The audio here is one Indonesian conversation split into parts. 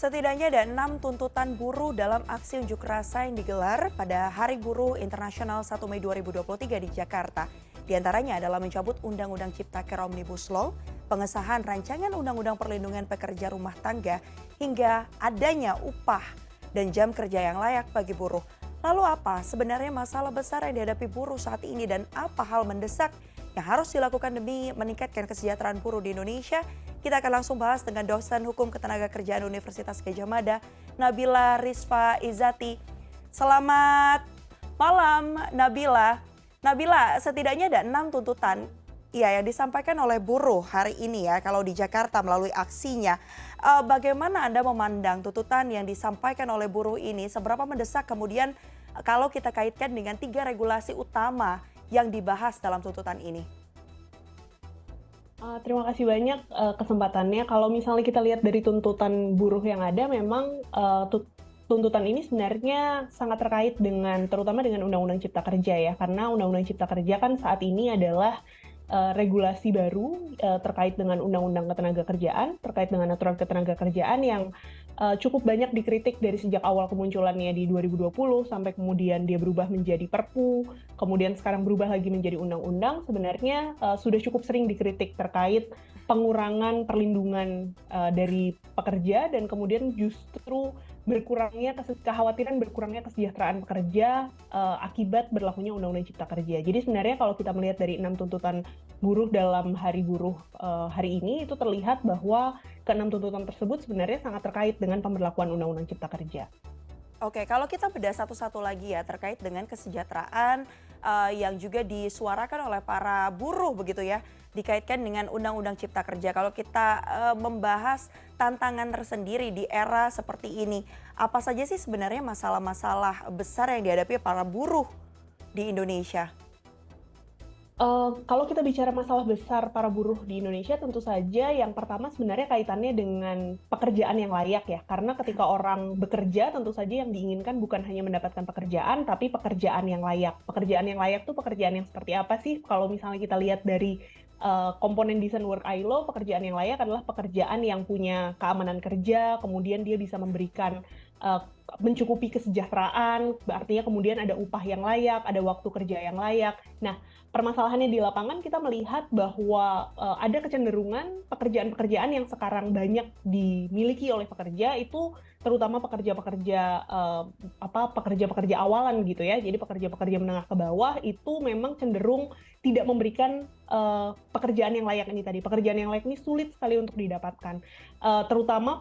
Setidaknya ada 6 tuntutan buruh dalam aksi unjuk rasa yang digelar pada Hari Buruh Internasional 1 Mei 2023 di Jakarta. Di antaranya adalah mencabut Undang-Undang Ciptaker Omnibus Law, pengesahan rancangan Undang-Undang Perlindungan Pekerja Rumah Tangga, hingga adanya upah dan jam kerja yang layak bagi buruh. Lalu apa sebenarnya masalah besar yang dihadapi buruh saat ini dan apa hal mendesak yang harus dilakukan demi meningkatkan kesejahteraan buruh di Indonesia? Kita akan langsung bahas dengan dosen hukum ketenagakerjaan Universitas Gadjah Mada, Nabila Rizfa Izati. Selamat malam Nabila. Nabila, setidaknya ada 6 tuntutan yang disampaikan oleh buruh hari ini ya kalau di Jakarta melalui aksinya. Bagaimana Anda memandang tuntutan yang disampaikan oleh buruh ini? Seberapa mendesak kemudian kalau kita kaitkan dengan 3 regulasi utama yang dibahas dalam tuntutan ini? Terima kasih banyak kesempatannya. Kalau misalnya kita lihat dari tuntutan buruh yang ada, memang tuntutan ini sebenarnya sangat terkait dengan terutama dengan Undang-Undang Cipta Kerja ya, karena Undang-Undang Cipta Kerja kan saat ini adalah regulasi baru terkait dengan Undang-Undang Ketenagakerjaan, terkait dengan aturan ketenagakerjaan yang cukup banyak dikritik dari sejak awal kemunculannya di 2020 sampai kemudian dia berubah menjadi Perpu, kemudian sekarang berubah lagi menjadi undang-undang. Sebenarnya sudah cukup sering dikritik terkait pengurangan perlindungan dari pekerja dan kemudian justru kekhawatiran berkurangnya kesejahteraan pekerja akibat berlakunya Undang-Undang Cipta Kerja. Jadi sebenarnya kalau kita melihat dari 6 tuntutan buruh dalam Hari Buruh hari ini, itu terlihat bahwa ke-6 tuntutan tersebut sebenarnya sangat terkait dengan pemberlakuan Undang-Undang Cipta Kerja. Oke, kalau kita bedah satu-satu lagi ya terkait dengan kesejahteraan yang juga disuarakan oleh para buruh begitu ya, dikaitkan dengan Undang-Undang Cipta Kerja. Kalau kita membahas tantangan tersendiri di era seperti ini, apa saja sih sebenarnya masalah-masalah besar yang dihadapi para buruh di Indonesia? Kalau kita bicara masalah besar para buruh di Indonesia, tentu saja yang pertama sebenarnya kaitannya dengan pekerjaan yang layak ya. Karena ketika orang bekerja, tentu saja yang diinginkan bukan hanya mendapatkan pekerjaan, tapi pekerjaan yang layak. Pekerjaan yang layak tuh pekerjaan yang seperti apa sih? Kalau misalnya kita lihat dari komponen Decent Work ILO, pekerjaan yang layak adalah pekerjaan yang punya keamanan kerja, kemudian dia bisa memberikan mencukupi kesejahteraan, artinya kemudian ada upah yang layak, ada waktu kerja yang layak. Nah, permasalahannya di lapangan kita melihat bahwa ada kecenderungan pekerjaan-pekerjaan yang sekarang banyak dimiliki oleh pekerja itu terutama pekerja-pekerja awalan gitu ya. Jadi pekerja-pekerja menengah ke bawah itu memang cenderung tidak memberikan pekerjaan yang layak ini tadi. Pekerjaan yang layak ini sulit sekali untuk didapatkan. Terutama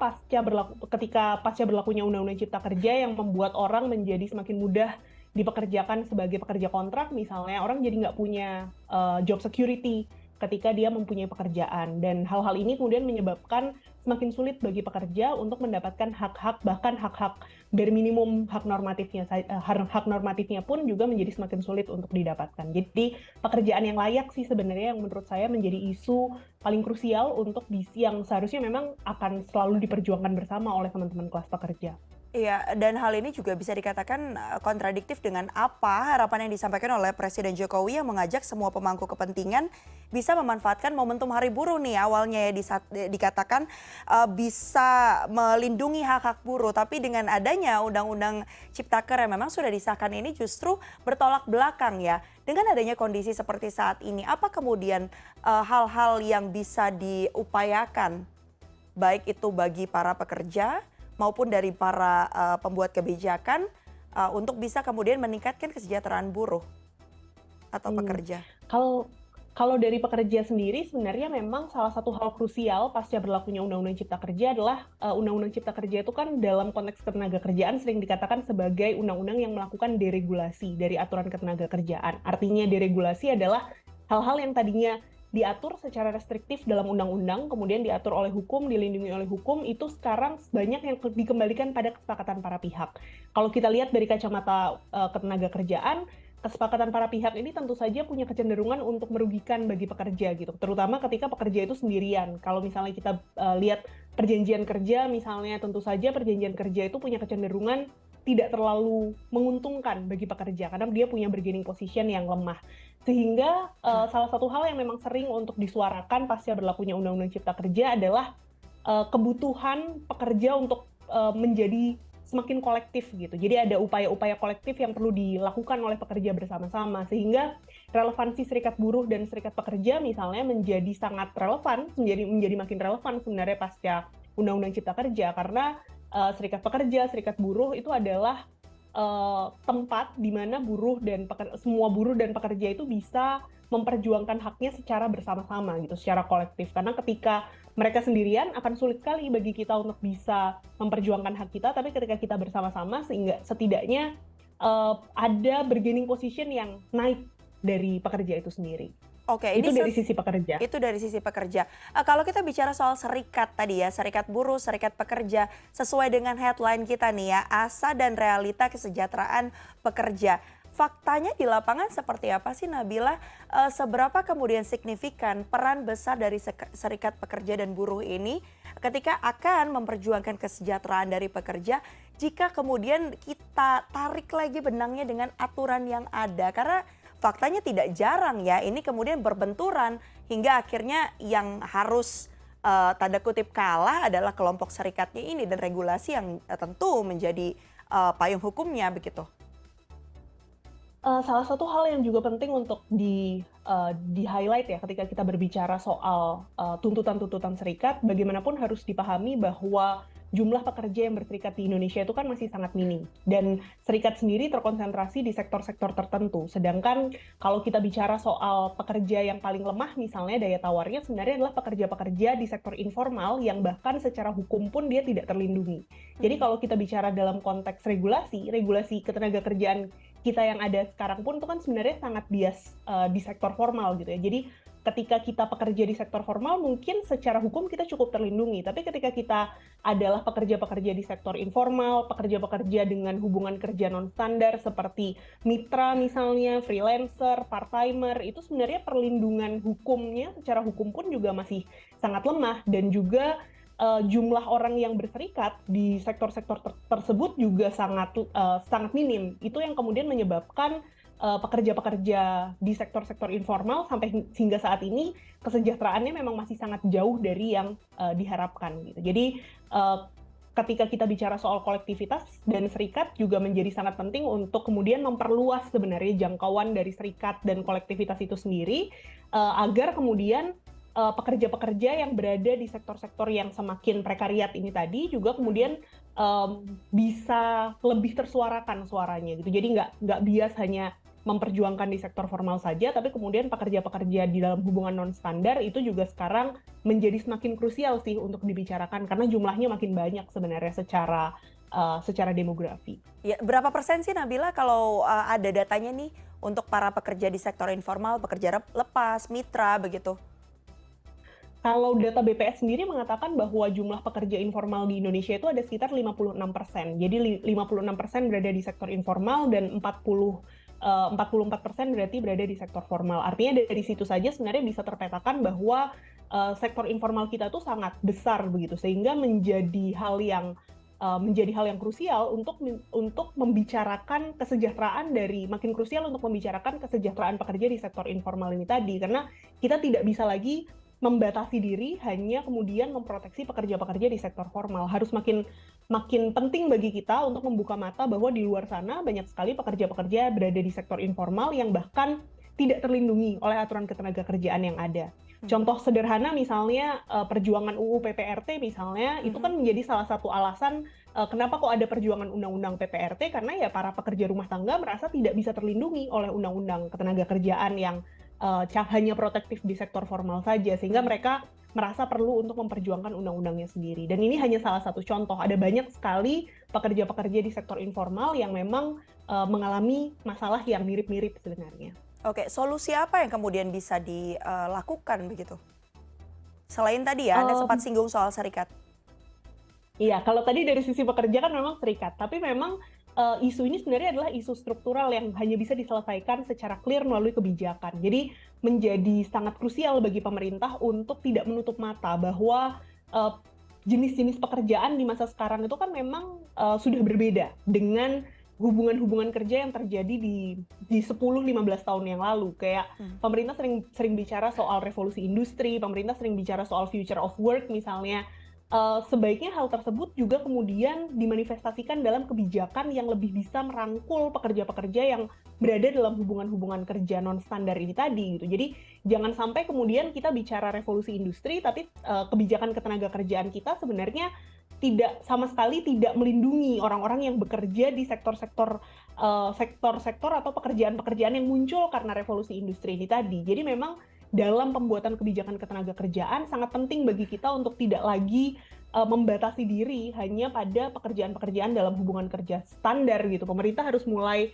ketika pasca berlakunya Undang-Undang Cipta Kerja yang membuat orang menjadi semakin mudah dipekerjakan sebagai pekerja kontrak, misalnya orang jadi nggak punya job security ketika dia mempunyai pekerjaan. Dan hal-hal ini kemudian menyebabkan semakin sulit bagi pekerja untuk mendapatkan hak-hak, bahkan hak-hak bare minimum hak normatifnya pun juga menjadi semakin sulit untuk didapatkan. Jadi pekerjaan yang layak sih sebenarnya yang menurut saya menjadi isu paling krusial untuk yang seharusnya memang akan selalu diperjuangkan bersama oleh teman-teman kelas pekerja. Iya, dan hal ini juga bisa dikatakan kontradiktif dengan apa harapan yang disampaikan oleh Presiden Jokowi yang mengajak semua pemangku kepentingan bisa memanfaatkan momentum Hari Buruh nih. Awalnya ya dikatakan bisa melindungi hak-hak buruh, tapi dengan adanya Undang-Undang Ciptaker yang memang sudah disahkan ini justru bertolak belakang ya. Dengan adanya kondisi seperti saat ini, apa kemudian hal-hal yang bisa diupayakan baik itu bagi para pekerja maupun dari para pembuat kebijakan untuk bisa kemudian meningkatkan kesejahteraan buruh atau pekerja? Kalau dari pekerja sendiri sebenarnya memang salah satu hal krusial pasca berlakunya Undang-Undang Cipta Kerja adalah Undang-Undang Cipta Kerja itu kan dalam konteks ketenagakerjaan sering dikatakan sebagai undang-undang yang melakukan deregulasi dari aturan ketenagakerjaan. Artinya deregulasi adalah hal-hal yang tadinya diatur secara restriktif dalam undang-undang, kemudian diatur oleh hukum, dilindungi oleh hukum, itu sekarang banyak yang dikembalikan pada kesepakatan para pihak. Kalau kita lihat dari kacamata ketenagakerjaan, kesepakatan para pihak ini tentu saja punya kecenderungan untuk merugikan bagi pekerja gitu, terutama ketika pekerja itu sendirian. Kalau misalnya kita lihat perjanjian kerja misalnya, tentu saja perjanjian kerja itu punya kecenderungan tidak terlalu menguntungkan bagi pekerja karena dia punya bargaining position yang lemah. Sehingga salah satu hal yang memang sering untuk disuarakan pasca berlakunya Undang-Undang Cipta Kerja adalah kebutuhan pekerja untuk menjadi semakin kolektif gitu. Jadi ada upaya-upaya kolektif yang perlu dilakukan oleh pekerja bersama-sama, sehingga relevansi serikat buruh dan serikat pekerja misalnya menjadi sangat relevan, menjadi makin relevan sebenarnya pasca Undang-Undang Cipta Kerja, karena serikat pekerja, serikat buruh itu adalah tempat di mana semua buruh dan pekerja itu bisa memperjuangkan haknya secara bersama-sama gitu, secara kolektif. Karena ketika mereka sendirian akan sulit sekali bagi kita untuk bisa memperjuangkan hak kita, tapi ketika kita bersama-sama sehingga setidaknya ada bargaining position yang naik dari pekerja itu sendiri. Oke, Itu dari sisi pekerja. itu dari sisi pekerja. Kalau kita bicara soal serikat tadi ya, serikat buruh, serikat pekerja, sesuai dengan headline kita nih ya, asa dan realita kesejahteraan pekerja. Faktanya di lapangan seperti apa sih Nabila? Seberapa kemudian signifikan peran besar dari serikat pekerja dan buruh ini ketika akan memperjuangkan kesejahteraan dari pekerja jika kemudian kita tarik lagi benangnya dengan aturan yang ada? Karena faktanya tidak jarang ya, ini kemudian berbenturan hingga akhirnya yang harus tanda kutip kalah adalah kelompok serikatnya ini dan regulasi yang tentu menjadi payung hukumnya begitu. Salah satu hal yang juga penting untuk di-highlight ya ketika kita berbicara soal tuntutan-tuntutan serikat, bagaimanapun harus dipahami bahwa jumlah pekerja yang berserikat di Indonesia itu kan masih sangat minim. Dan serikat sendiri terkonsentrasi di sektor-sektor tertentu. Sedangkan kalau kita bicara soal pekerja yang paling lemah, misalnya daya tawarnya sebenarnya adalah pekerja-pekerja di sektor informal yang bahkan secara hukum pun dia tidak terlindungi. Jadi kalau kita bicara dalam konteks regulasi ketenagakerjaan kita yang ada sekarang pun itu kan sebenarnya sangat bias di sektor formal gitu ya. Jadi ketika kita pekerja di sektor formal mungkin secara hukum kita cukup terlindungi, tapi ketika kita adalah pekerja-pekerja di sektor informal, pekerja-pekerja dengan hubungan kerja non-standar seperti mitra misalnya, freelancer, part-timer, itu sebenarnya perlindungan hukumnya secara hukum pun juga masih sangat lemah, dan juga jumlah orang yang berserikat di sektor-sektor tersebut juga sangat minim. Itu yang kemudian menyebabkan pekerja-pekerja di sektor-sektor informal hingga saat ini kesejahteraannya memang masih sangat jauh dari yang diharapkan gitu. Jadi ketika kita bicara soal kolektivitas dan serikat juga menjadi sangat penting untuk kemudian memperluas sebenarnya jangkauan dari serikat dan kolektivitas itu sendiri agar kemudian pekerja-pekerja yang berada di sektor-sektor yang semakin prekariat ini tadi juga kemudian bisa lebih tersuarakan suaranya gitu. Jadi nggak bias hanya memperjuangkan di sektor formal saja, tapi kemudian pekerja-pekerja di dalam hubungan non-standar itu juga sekarang menjadi semakin krusial sih untuk dibicarakan karena jumlahnya makin banyak sebenarnya secara demografi. Ya, berapa persen sih Nabila kalau ada datanya nih untuk para pekerja di sektor informal, pekerja lepas, mitra begitu? Kalau data BPS sendiri mengatakan bahwa jumlah pekerja informal di Indonesia itu ada sekitar 56%. Jadi 56% berada di sektor informal dan 44% berarti berada di sektor formal. Artinya dari situ saja sebenarnya bisa terpetakan bahwa sektor informal kita tuh sangat besar begitu, sehingga menjadi hal yang krusial untuk membicarakan kesejahteraan makin krusial untuk membicarakan kesejahteraan pekerja di sektor informal ini tadi, karena kita tidak bisa lagi membatasi diri hanya kemudian memproteksi pekerja-pekerja di sektor formal. Harus makin penting bagi kita untuk membuka mata bahwa di luar sana banyak sekali pekerja-pekerja berada di sektor informal yang bahkan tidak terlindungi oleh aturan ketenagakerjaan yang ada. Contoh sederhana misalnya perjuangan UU PPRT misalnya, itu kan menjadi salah satu alasan kenapa kok ada perjuangan undang-undang PPRT, karena ya para pekerja rumah tangga merasa tidak bisa terlindungi oleh undang-undang ketenagakerjaan yang hanya protektif di sektor formal saja, sehingga mereka merasa perlu untuk memperjuangkan undang-undangnya sendiri. Dan ini hanya salah satu contoh, ada banyak sekali pekerja-pekerja di sektor informal yang memang mengalami masalah yang mirip-mirip sebenarnya. Oke, solusi apa yang kemudian bisa dilakukan begitu? Selain tadi ya, Anda sempat singgung soal serikat. Iya, kalau tadi dari sisi pekerja kan memang serikat, tapi memang isu ini sebenarnya adalah isu struktural yang hanya bisa diselesaikan secara clear melalui kebijakan. Jadi menjadi sangat krusial bagi pemerintah untuk tidak menutup mata bahwa jenis-jenis pekerjaan di masa sekarang itu kan memang sudah berbeda dengan hubungan-hubungan kerja yang terjadi di 10-15 tahun yang lalu. Kayak pemerintah sering bicara soal revolusi industri, pemerintah sering bicara soal future of work misalnya. sebaiknya hal tersebut juga kemudian dimanifestasikan dalam kebijakan yang lebih bisa merangkul pekerja-pekerja yang berada dalam hubungan-hubungan kerja non standar ini tadi gitu. Jadi jangan sampai kemudian kita bicara revolusi industri tapi kebijakan ketenagakerjaan kita sebenarnya tidak sama sekali tidak melindungi orang-orang yang bekerja di sektor-sektor atau pekerjaan-pekerjaan yang muncul karena revolusi industri ini tadi. Jadi memang dalam pembuatan kebijakan ketenagakerjaan sangat penting bagi kita untuk tidak lagi membatasi diri hanya pada pekerjaan-pekerjaan dalam hubungan kerja standar gitu. Pemerintah harus mulai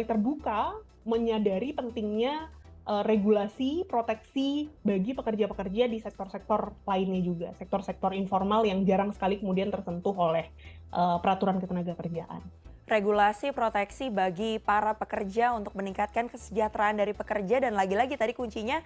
terbuka menyadari pentingnya regulasi, proteksi bagi pekerja-pekerja di sektor-sektor lainnya juga, sektor-sektor informal yang jarang sekali kemudian tersentuh oleh peraturan ketenagakerjaan. Regulasi proteksi bagi para pekerja untuk meningkatkan kesejahteraan dari pekerja, dan lagi-lagi tadi kuncinya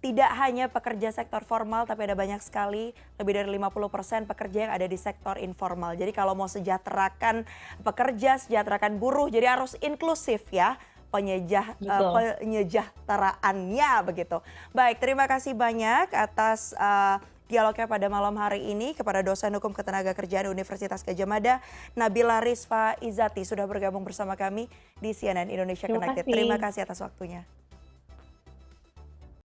tidak hanya pekerja sektor formal tapi ada banyak sekali, lebih dari 50% pekerja yang ada di sektor informal. Jadi kalau mau sejahterakan pekerja, sejahterakan buruh, jadi harus inklusif ya Betul. penyejahteraannya begitu. Baik, terima kasih banyak atas dialognya pada malam hari ini kepada dosen hukum ketenagakerjaan Universitas Gadjah Mada, Nabila Rizfa Izati, sudah bergabung bersama kami di CNN Indonesia Terima Connected. Terima kasih. kasih atas waktunya.